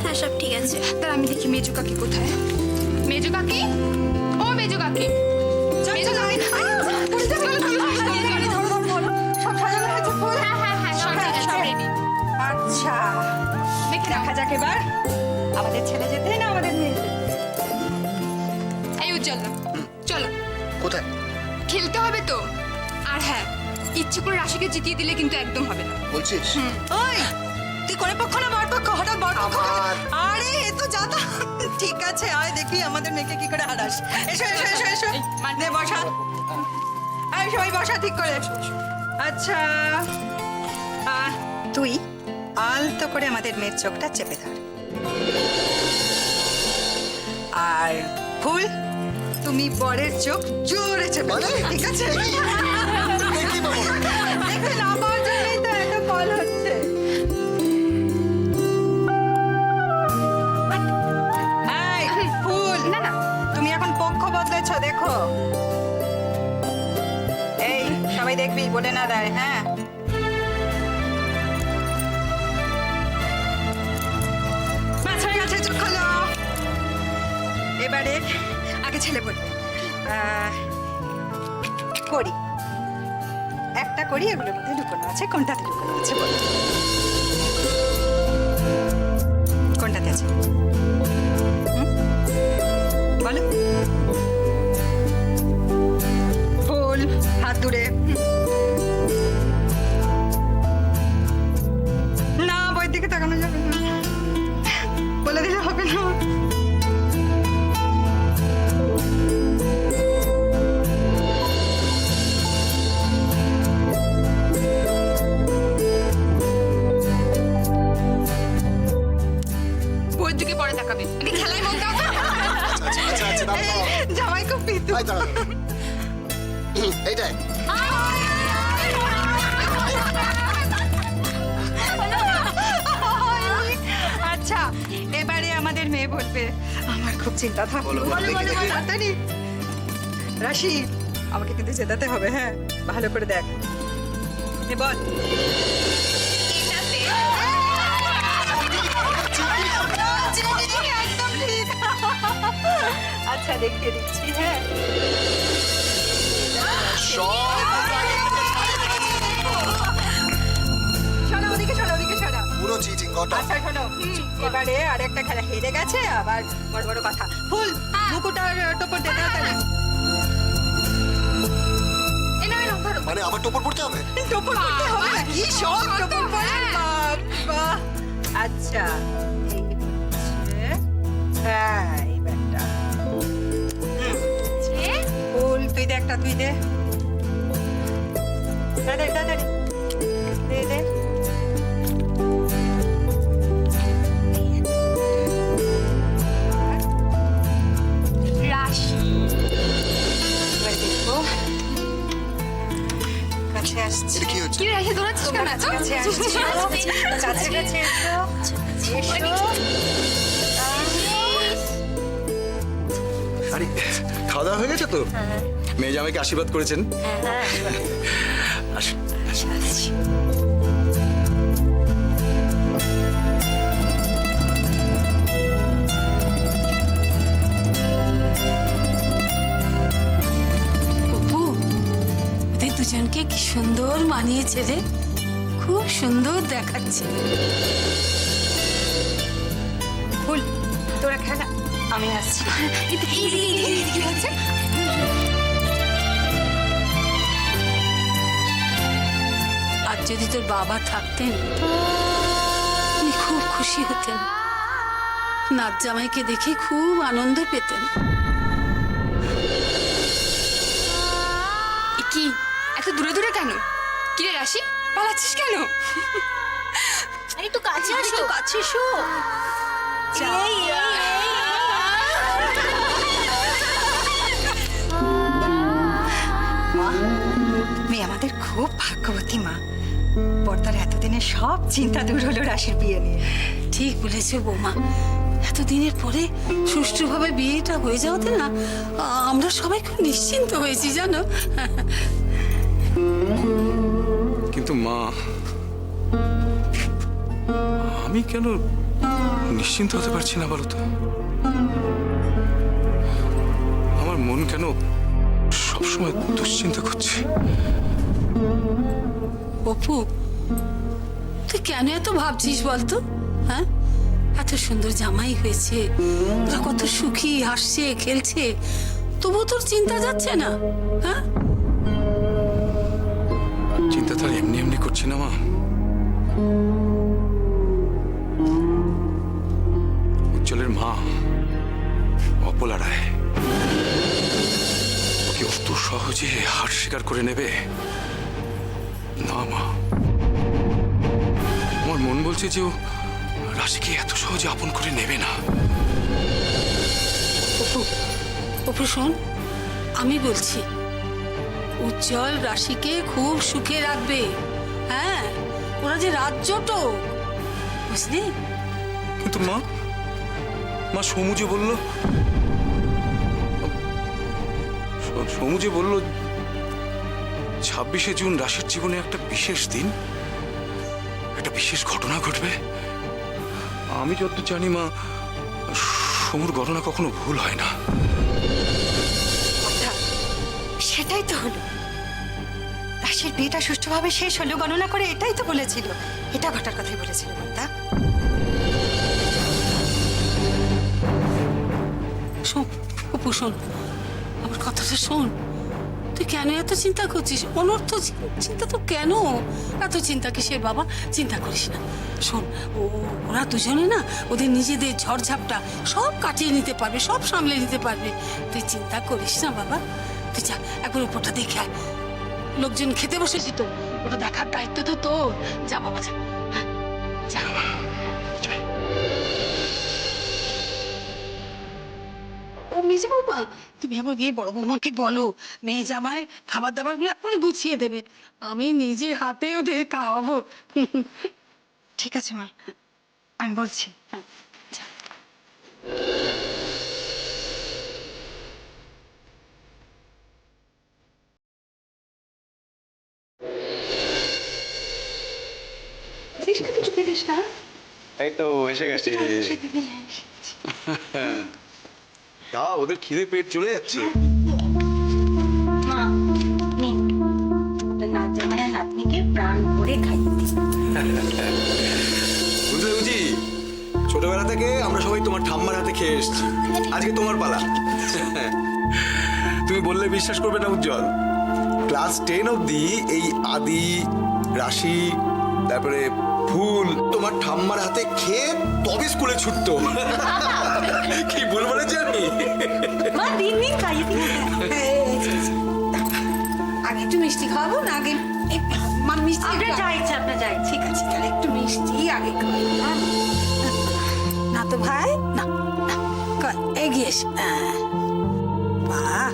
হ্যাঁ সব ঠিক আছে। তাহলে আমি দেখি মেজু কাকি কোথায়। মেজু কাকি, ও মেজু কাকি, মেজু কাকি। আচ্ছা দেখা যাক এবার আমাদের ছেলে যেতে না আমাদের মেয়ে যেতে। এই উজ্জ্বল চলো, কোথায়? খেলতে হবে তো। আর হ্যাঁ, ইচ্ছে করে রাশিকে জিতিয়ে দিলে কিন্তু একদম হবে না। বলছিস? ওই তুই কোন পক্ষ না বর পক্ষ, হঠাৎ বর পক্ষ। আমার। আরে এ তো যাতা। ঠিক আছে আয় দেখি আমাদের মেয়েকে কি করে হারাস। এসো এসো এসো এসো নে বসা। আয় সবাই বসা ঠিক করে। আচ্ছা তুই আলতো করে আমাদের মেয়ের চোখটা চেপে ধর। আর ফুল তুমি বরের চোখ জোরে চেপে ধর, ঠিক আছে? দেখুন আমার জন্যই তো এত কল হচ্ছে। এই, ফুল না না, তুমি এখন পক্ষ বদলেছ দেখো। এই সবাই দেখবি বলে না দেয়, হ্যাঁ? ব্যাস হয়ে গেছে, চোখ খোলো। এবারে আগে ছেলে বলবে করি একটা করি, এগুলোর মধ্যে লুকোনো আছে, কোনটাতে লুকোনো আছে বলো? কোনটাতে আছে বলো? ফুল হাত দূরে। না বইয়ের দিকে তাকানো যাবে না, বলে দিলে হবে না। বইয়ের দিকে পরে তাকাবে, আগে খেলায় মন দাও তো। জামাই খুব পিতু। এইটাই। আচ্ছা এবারে আমাদের মেয়ে বলবে আমার খুব চিন্তা থাকলো। তাড়াতাড়ি রাশি আমাকে কিন্তু জেতাতে হবে, হ্যাঁ? ভালো করে দেখ, বল। একদম ঠিক। আচ্ছা দেখিয়ে দিচ্ছি, হ্যাঁ? শোনো ওদিকে শোনো, ওদিকে শোনো। পুরো চিটিং ঘটা। আচ্ছা শোনো, এবারে আরেকটা খেলা হেরে গেছে, আবার বড় বড় কথা। ফুল মুকুট আর টোপর দে তাড়াতাড়ি। ধরো। মানে আবার টোপর পড়তে হবে? টোপর করতে হবে না? কি সব টোপর পড়ে, বাবা। আচ্ছা এই হচ্ছে, হ্যাঁ এইবারটা। ফুল তুই দে একটা, তুই দে তাড়াতাড়ি তাড়াতাড়ি দে দে। রাশি। এবার দেখবো কাছে আসছি। এটা কি হচ্ছে? কি রে, রাশি দৌড়াচ্ছিস কেন এত? কাছে আসছি, কাছে কাছে এসো, এসো। আরে খাওয়া দাওয়া হয়ে গেছে তো? মেয়ে জামাইকে আশীর্বাদ করেছেন? আসুন আসুন। অপু, ওদের দুজনকে কি সুন্দর মানিয়েছে রে, খুব সুন্দর দেখাচ্ছে। ফুল তোরা খেলা, আমি আসছি। কি হচ্ছে? আর যদি তোর বাবা থাকতেন উনি খুব খুশি হতেন, নাচ জামাইকে দেখে খুব আনন্দ পেতেন। কি এত দূরে দূরে কেন? কি রে রাশি, পালাচ্ছিস কেন? আরে একটু কাছে আসো, কাছে এসো। মেয়ে আমাদের খুব ভাগ্যবতী মা, পর্দার এতদিনের সব চিন্তা দূর হলো রাশির বিয়ে নিয়ে। ঠিক বলেছো বৌমা, এতদিনের পরে সুষ্ঠুভাবে বিয়েটা হয়ে যাওয়াতে না আমরা সবাই খুব নিশ্চিন্ত হয়েছি জানো। কিন্তু মা, আমি কেন নিশ্চিন্ত হতে পারছি না বলো তো। আমার মন কেন সবসময় দুশ্চিন্তা করছে। অপু, তুই কেন এত ভাবছিস বলতো? হ্যাঁ, এত সুন্দর জামাই হয়েছে, ওরা কত সুখী, হাসছে, খেলছে, তবু তোর চিন্তা যাচ্ছে না? হ্যাঁ, চিন্তা তো আর এমনি এমনি করছি না মা। উজ্জ্বলের মা অপলা রায় ওকে অত সহজে হার স্বীকার করে নেবে না মা। আমার মন বলছে যে ও রাশিকে এত সহজে আপন করে নেবে না। অপু, অপু শোন, আমি বলছি উজ্জ্বল রাশিকে খুব সুখে রাখবে। হ্যাঁ, ওরা যে রাজ্যটো, বুঝলি? কিন্তু মা, মা সমু যে বলল, সমু যে বলল 26শে জুন রাশির জীবনে একটা বিশেষ দিন, একটা বিশেষ ঘটনা ঘটবে। আমি যত জানি মা, সমুর গণনা কখনো ভুল হয় না। সেটাই তো হলো, রাশির বিয়েটা সুষ্ঠুভাবে শেষ হলো গণনা করে, এটাই তো বলেছিল, এটা ঘটার কথাই বলেছিল বর্দা। শোন অপু, শোন আমার কথাটা শোন। তুই কেন এত চিন্তা করছিস? অনর্থ চিন্তা তো কেন? এত চিন্তা কিসের বাবা? চিন্তা করিস না। শোন, ওরা দুজনে না ওদের নিজেদের ঝড়ঝাপটা সব কাটিয়ে নিতে পারবে, সব সামলে নিতে পারবে। তুই চিন্তা করিস না বাবা। তুই যা একবার উপরটা দেখে আয়। লোকজন খেতে বসেছি তো, ওটা দেখার দায়িত্ব তো তোর। যা বাবা, যা। হ্যাঁ, যা। ও মেজে বৌমা, তুমি আমার গিয়ে বড় বৌমাকে বলো মেয়ে জামাই খাবার দাবার গুলো এখনই গুছিয়ে দেবে। আমি নিজে হাতে ওদের খাওয়াবো। ঠিক আছে মা, আমি বলছি। এই তো এসে গেছি। ওদের খিদে পেট চলে যাচ্ছে। বুঝলে বুঝি, ছোটবেলা থেকে আমরা সবাই তোমার ঠাম্মার হাতে খেয়ে এসেছি, আজকে তোমার পালা। তুমি বললে বিশ্বাস করবে না উজ্জ্বল, ক্লাস 10 অবধি এই আদি, রাশি, তারপরে ফুল তোমার ঠাম্মার হাতে খেয়ে তবে স্কুলে ছুটতো। কি ভুল বলেছি আমি? আগে একটু মিষ্টি খাওয়াবো না? আগে মিষ্টি যা ইচ্ছা আপনার যাই। ঠিক আছে, তাহলে একটু মিষ্টি আগে খাওয়াবো না তো ভাই? না না, এগিয়ে এসে। বাহ,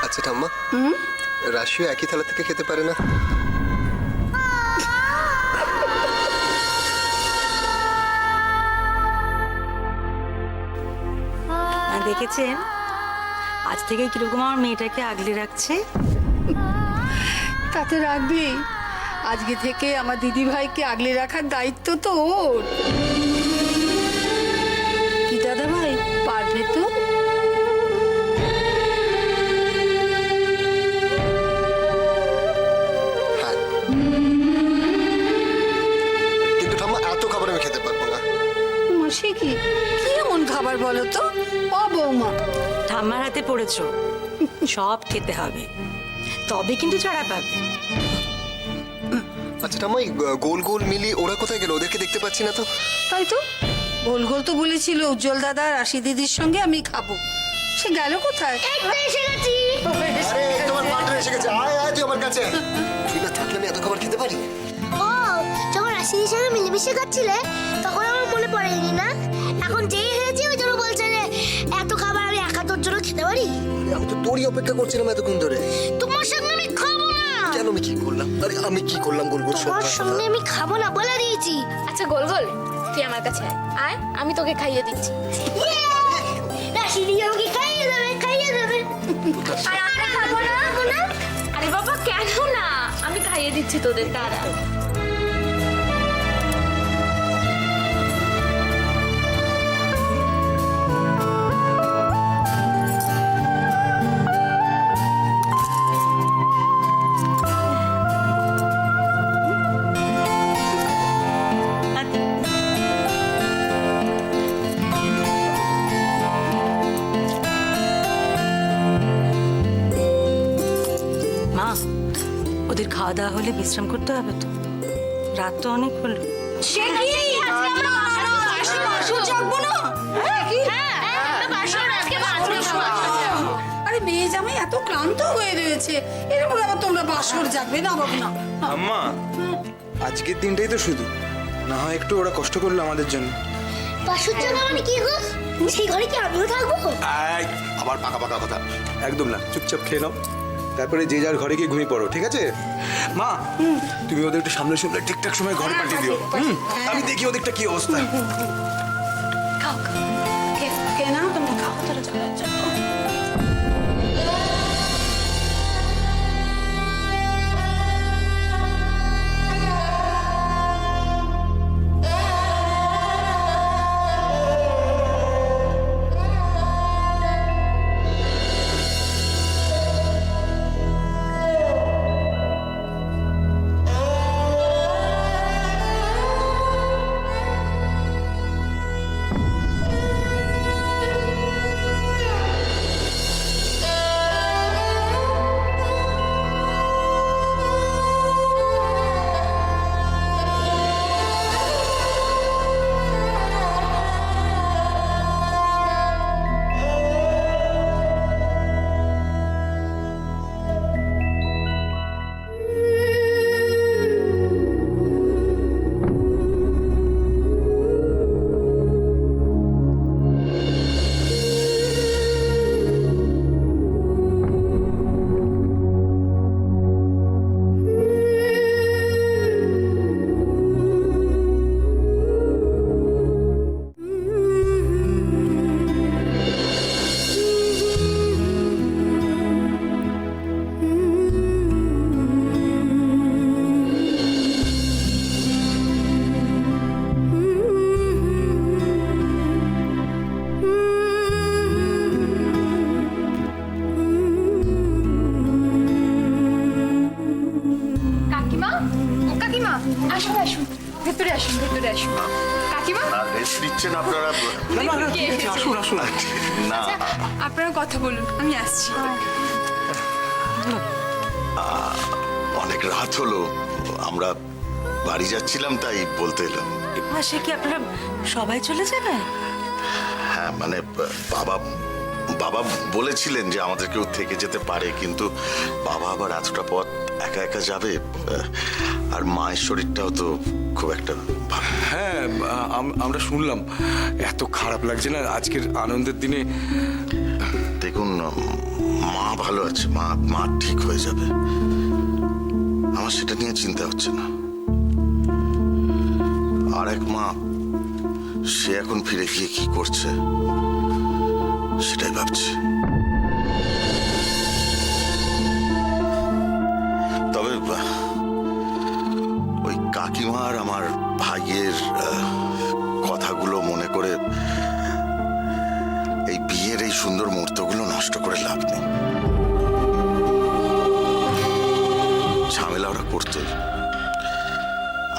আচ্ছা ঠাম্মা, রাশিও একই থালা থেকে খেতে পারে না? দেখেছেন আজ থেকে কিরকম আমার মেয়েটাকে আগলে রাখছে। তাতে রাখবি, আজকে থেকে আমার দিদি ভাইকে আগলে রাখার দায়িত্ব তো ওর। কি দাদা ভাই, পারবে তো? হ্যাঁ, কিন্তু ঠাম্মা এত খাবার আমি খেতে পারবো না। সে কি কি এমন খাবার বলো তো? ও বৌমা, ঠাম্মার হাতে পড়েছো, সব খেতে হবে, তবে কিন্তু ছাড়া পাবে। আচ্ছা ঠাম্মা, গোল গোল মিলি ওরা কোথায় গেল? ওদেরকে দেখতে পাচ্ছি না তো। তাই তো, গোল গোল তো বলেছিল উজ্জ্বল দাদা রাশি দিদির সঙ্গে আমি খাবো, সে গেল কোথায়? এসে গেছি। আরে তোমার পার্টনার এসে গেছে, আয় আয় তুই আমার কাছে। তুই না থাকলে আমি এত খাবার খেতে পারি? ও, যখন রাশির সঙ্গে মিলেমিশে খাচ্ছিলে তখন আমার মনে পড়েনি না? এখন যেই হয়েছে ওই জন্য বলছে যে এত খাবার আমি একা তোর জন্য খেতে পারি? আমি তো তোরই অপেক্ষা করছিলাম এতক্ষণ ধরে। তোমার সঙ্গে আমি খাবো না। কেন, আমি কি করলাম? আরে আমি কি করলাম? গোল গোল তোমার সঙ্গে আমি খাবো না বলে দিয়েছি। আচ্ছা গোল গোল, তুই আমার কাছে আয় আয় আমি তোকে খাইয়ে দিচ্ছি রাশি দিয়ে আমাকে খাইয়ে দেবে খাইয়ে দেবে। আর আমরা খাবো না আরে বাবা কেন না আমি খাইয়ে দিচ্ছি তোদের দাঁড়া মা, ওদের খাওয়া দাওয়া হলে বিশ্রাম করতে হবে তো, রাত তো অনেক হলো। আরে মেয়ে জামাই এত ক্লান্ত হয়ে রয়েছে, এরপর আবার তোমরা বাসর যাবে না বাবু না। আম্মা আজকের দিনটাই তো শুধু, না হয় একটু ওরা কষ্ট করলো আমাদের জন্য। বাসুর জন্য মানে কি গো? সেই ঘরে কি আমিও থাকবো? আবার পাকা পাকা কথা একদম না, চুপচাপ খেয়ে নাও, তারপরে যে যার ঘরে গিয়ে ঘুমিয়ে পড়ো, ঠিক আছে? মা তুমি ওদের একটু সামনে সামনে ঠিকঠাক সময় ঘরে পাঠিয়ে দিও। আমি দেখি ওদেরটা কি অবস্থা। খাও কে না তোমরা খাও, তারা চলে যাও। আসুন আসুন ভেতরে আসুন ভেতরে আসুন কাকিমা রেস্ট নিচ্ছেন আপনারা? কে এসেছে? না আপনারা কথা বলুন আমি আসছি অনেক রাত হলো, আমরা বাড়ি যাচ্ছিলাম তাই বলতে এলাম। মা, সে কি আপনারা সবাই চলে যাবেন? হ্যাঁ মানে বাবা বাবা বলেছিলেন যে আমাদের কেউ থেকে যেতে পারে, কিন্তু বাবা আবার এতটা পথ একা একা যাবে, আর মায়ের শরীরটাও তো খুব একটা ভালো। হ্যাঁ আমরা শুনলাম, এত খারাপ লাগছে না আজকের আনন্দের দিনে। দেখুন মা ভালো আছে, মা ঠিক হয়ে যাবে, আমার সেটা নিয়ে চিন্তা হচ্ছে না। আর এক মা, সে এখন ফিরে গিয়ে কি করছে সেটাই ভাবছি। তবে ওই কাকিমার আমার ভাইয়ের কথাগুলো মনে করে এই বিয়ের এই সুন্দর মুহূর্তগুলো নষ্ট করে লাভ নেই। ঝামেলা ওরা করতোই,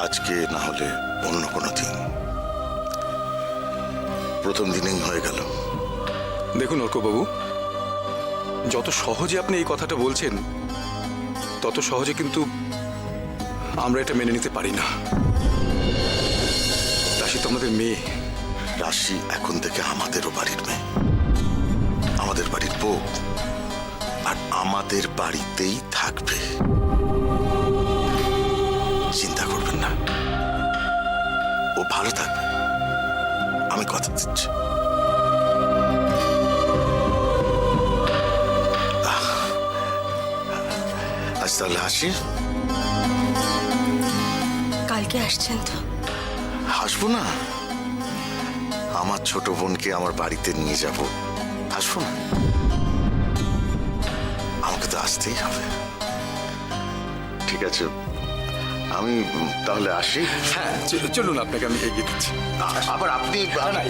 আজকে না হলে অন্য কোনো দিন। প্রথম দিনেই হয়ে গেল। দেখুন অর্কবাবু, যত সহজে আপনি এই কথাটা বলছেন তত সহজে কিন্তু আমরা এটা মেনে নিতে পারি না। রাশি তো আমাদের মেয়ে। রাশি এখন থেকে আমাদেরও বাড়ির মেয়ে, আমাদের বাড়ির বউ, আর আমাদের বাড়িতেই থাকবে। চিন্তা করবেন না, ও ভালো থাকবে, আমি কথা দিচ্ছি। আজ তাহলে হাসি? কালকে আসছেন তো? হাসবো না? আমার ছোট বোনকে আমার বাড়িতে নিয়ে যাব, আসবো না? আমাকে তো আসতেই হবে। ঠিক আছে, আমি তাহলে আসি। হ্যাঁ চলুন, আপনাকে আমি এগিয়ে দিচ্ছি। আবার আপনি না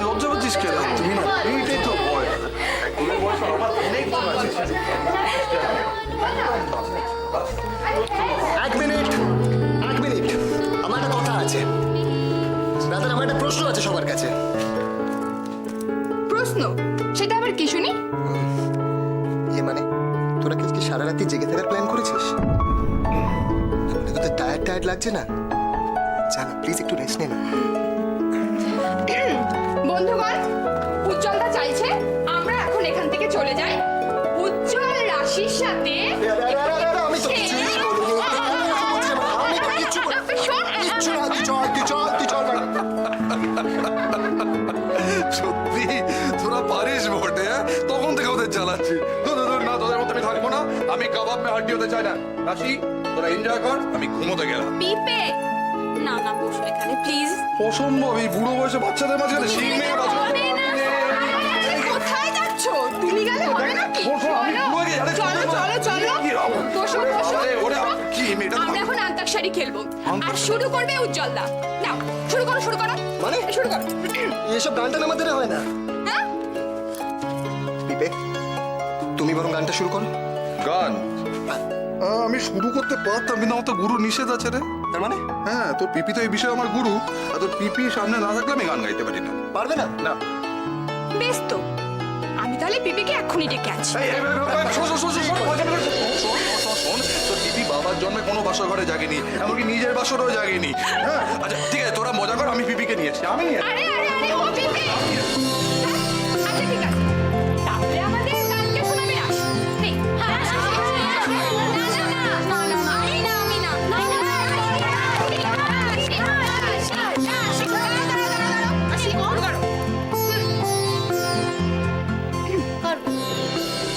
লজ্জা পাচ্ছিস কেন? তুমি না এইটাই তো ভয়। এক মিনিট আমার একটা কথা আছে। দাদা, আমার একটা প্রশ্ন আছে সবার কাছে। প্রশ্ন? সেটা আবার কি শুনি? মানে তোরা কি সারা রাতি জেগে থাকার প্ল্যান করেছিস? তোদের টায়ার্ড লাগছে না? জানা প্লিজ একটু রেস্ট নে না। বন্ধুগণ, উজ্জ্বলদা চাইছে আমরা এখন এখান থেকে চলে যাই। উজ্জ্বল রাশির সাথে আমি তো কিছুই বলিনি। আমি তো কিচ্ছু কিচ্ছু না। তুই চল না। সত্যি তোরা পারিস বটে, হ্যাঁ? তখন থেকে ওদের জ্বালাচ্ছি। না, তোদের মধ্যে আমি থাকবো না। আমি কাবাব মে হাড্ডি হতে চাই না। রাশি, তোরা এনজয় কর, আমি ঘুমোতে গেলাম। পিপে না না বসো এখানে প্লিজ। অসম্ভব, এই বুড়ো বয়সে বাচ্চাদের মাঝখানে শিং মেয়ে কোথায় যাচ্ছো? তুমি গেলে হবে নাকি? চলো বসো। আমরা এখন আন্তাক্ষরী খেলবো আর শুরু করবে উজ্জ্বলদা। নাও শুরু করো। মানে? শুরু করো। এসব গানটা আমাদের হয় না। হ্যাঁ পিপে, তুমি বরং গানটা শুরু করো। গান আমি শুরু করতে পারতাম, কিন্তু আমার তো গুরু নিষেধ আছে রে। তার মানে? হ্যাঁ, তোর পিপি তো এই বিষয়ে আমার গুরু, আর তোর পিপি সামনে না থাকলে আমি গান গাইতে পারি না। পারবে না? না। বেশ তো, আমি তাহলে পিপিকে এক্ষুনি ডেকে আছি। শোন, তোর পিপি বাবার জন্মে কোনো বাসর ঘরে জাগেনি, এমনকি নিজের বাসরও জাগেনি। হ্যাঁ, আচ্ছা ঠিক আছে, তোরা মজা কর, আমি পিপিকে নিয়েছি। আরে ও পিপি। আচ্ছা ঠিক আছে, তাহলে আমাদের গানকে শোনাবি না? নে।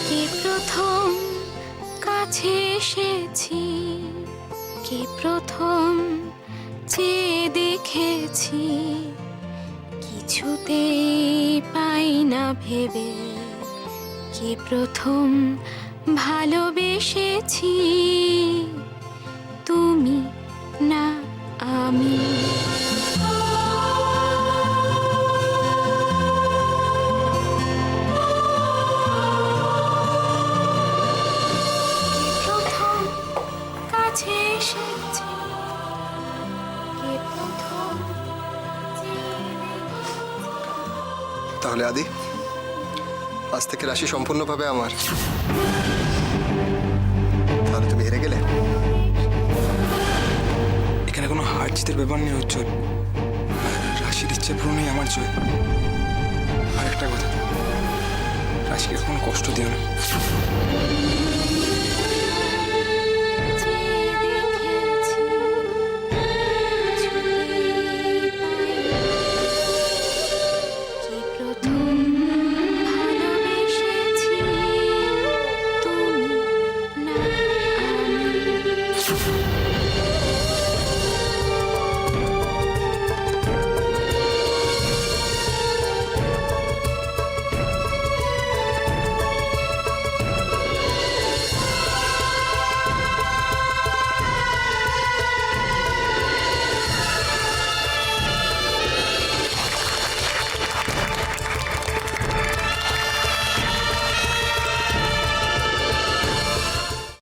কে প্রথম কাছে এসেছি, কে প্রথম চেয়ে দেখেছি, কিছুতেই পাই না ভেবে, কে প্রথম ভালোবেসেছি, তুমি না আমি। কাছে এসেছি, কে প্রথম চেয়ে দেখেছি। তাহলে আদি, আজ থেকে রাশি সম্পূর্ণভাবে আমার। তাহলে তুমি হেরে গেলে। এখানে কোনো হার জিতের ব্যাপার নেই উজ্জ্বল। রাশির ইচ্ছে পূরণই আমার জয়। আর একটা কথা, রাশিকে কোনো কষ্ট দিও না।